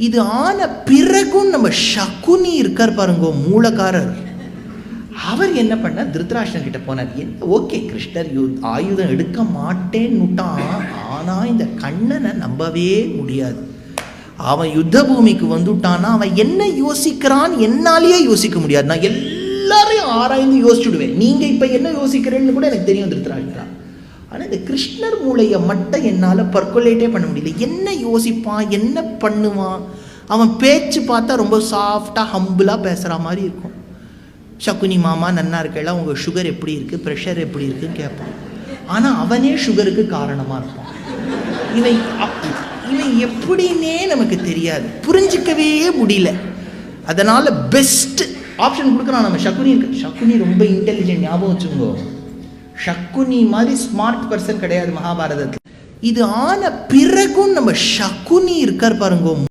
இது ஆன பிறகும் நம்ம சகுனி இருக்கார் பாருங்க, மூலக்காரர். அவர் என்ன பண்ணார், திருதராஷ்டிரன் கிட்ட போனார். ஓகே, கிருஷ்ணர் ஆயுதம் எடுக்க மாட்டேன்னுட்டான், ஆனால் இந்த கண்ணனை நம்பவே முடியாது. அவன் யுத்த பூமிக்கு வந்துட்டான்னா அவன் என்ன யோசிக்கிறான் என்னாலேயே யோசிக்க முடியாது. நான் எல்லாரையும் ஆராய்ந்து யோசிச்சுடுவேன், நீங்கள் இப்போ என்ன யோசிக்கிறேன்னு கூட எனக்கு தெரியும் திருதராஷ்டிரா. ஆனால் இந்த கிருஷ்ணர் மூளையை மட்டும் என்னால் பர்குலேட்டே பண்ண முடியல. என்ன யோசிப்பான், என்ன பண்ணுவான். அவன் பேச்சு பார்த்தா ரொம்ப சாஃப்டாக ஹம்பிளாக பேசுகிற மாதிரி இருக்கும். சகுனி மாமா நன்னா இருக்கலாம், உங்கள் சுகர் எப்படி இருக்குது, ப்ரெஷர் எப்படி இருக்குன்னு கேட்பான். ஆனால் அவனே சுகருக்கு காரணமாக இருப்பான். இவன் எப்படின்னே நமக்கு தெரியாது, புரிஞ்சிக்கவே முடியல. அதனால் பெஸ்ட் ஆப்ஷன் கொடுக்குறான் நம்ம சகுனி. சகுனி ரொம்ப இன்டெலிஜென்ட், ஞாபகம் வச்சுங்கோ. சகுனி மாதிரி ஸ்மார்ட் பர்சன் கிடையாது மகாபாரதத்தில். இது ஆன பிறகும் நம்ம சகுனி இருக்கார் பாருங்க.